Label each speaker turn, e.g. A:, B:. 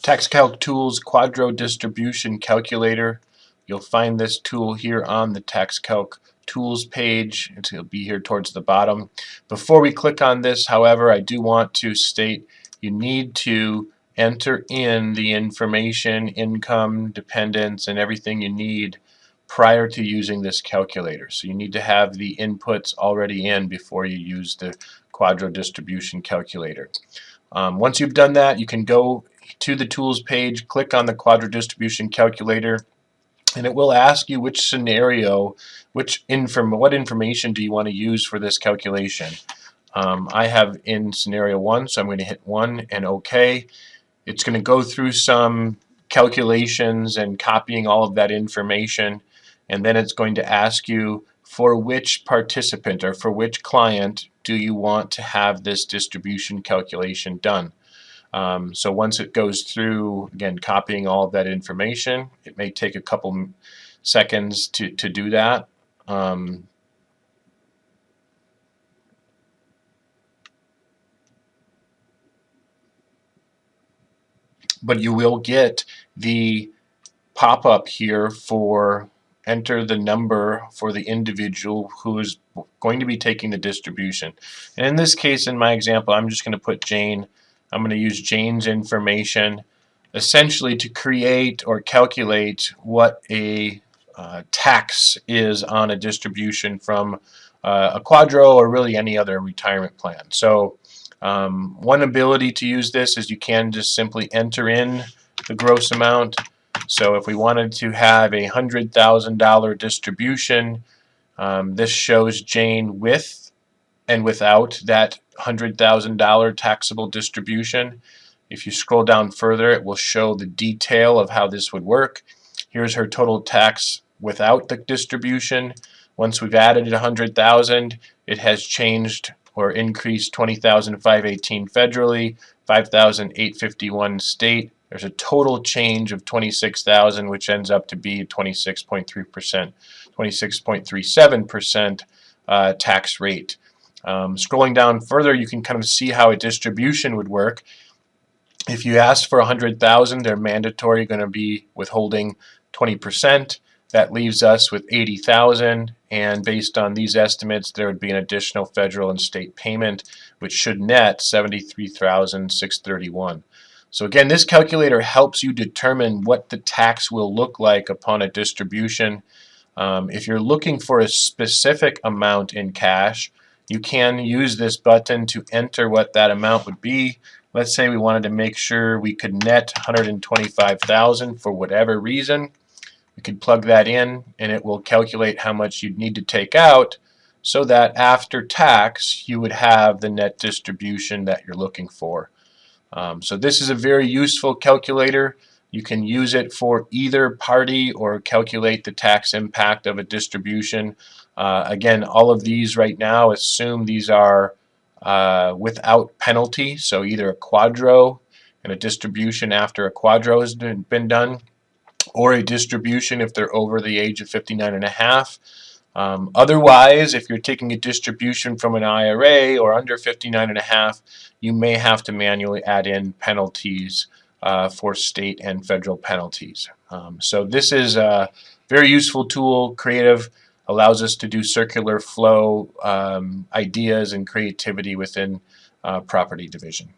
A: TaxCalc Tools QDRO Distribution Calculator. You'll find this tool here on the TaxCalc Tools page. It'll be here towards the bottom. Before we click on this, however, I do want to state you need to enter in the information, income, dependents, and everything you need prior to using this calculator. So you need to have the inputs already in before you use the QDRO Distribution Calculator. Once you've done that, you can go to the tools page, click on the QDRO Distribution Calculator, and it will ask you which scenario, what information do you want to use for this calculation. I have in scenario 1, so I'm going to hit 1 and OK. It's going to go through some calculations and copying all of that information, and then it's going to ask you for which participant or for which client do you want to have this distribution calculation done. So once it goes through, again, copying all of that information, it may take a couple seconds to do that. But you will get the pop-up here for enter the number for the individual who is going to be taking the distribution. And in this case, in my example, I'm just going to put Jane. I'm going to use Jane's information essentially to create or calculate what a tax is on a distribution from a QDRO or really any other retirement plan. So one ability to use this is you can just simply enter in the gross amount. So if we wanted to have a $100,000 distribution, this shows Jane with and without that $100,000 taxable distribution. If you scroll down further, it will show the detail of how this would work. Here's her total tax without the distribution. Once we've added $100,000, it has changed or increased $20,518 federally, $5,851 state. There's a total change of $26,000, which ends up to be 26.3%, 26.37% tax rate. Scrolling down further, you can kind of see how a distribution would work. If you ask for $100,000, they're mandatory going to be withholding 20%. That leaves us with $80,000, and based on these estimates, there would be an additional federal and state payment, which should net $73,631. So again, this calculator helps you determine what the tax will look like upon a distribution. If you're looking for a specific amount in cash, you can use this button to enter what that amount would be. Let's say we wanted to make sure we could net $125,000 for whatever reason. We could plug that in and it will calculate how much you'd need to take out so that after tax you would have the net distribution that you're looking for. So this is a very useful calculator. You can use it for either party or calculate the tax impact of a distribution. Again, all of these right now assume these are without penalty, so either a QDRO and a distribution after a QDRO has been done, or a distribution if they're over the age of 59 and a half. Otherwise, if you're taking a distribution from an IRA or under 59 and a half, you may have to manually add in penalties for state and federal penalties. So this is a very useful tool, creative, allows us to do circular flow ideas and creativity within property division.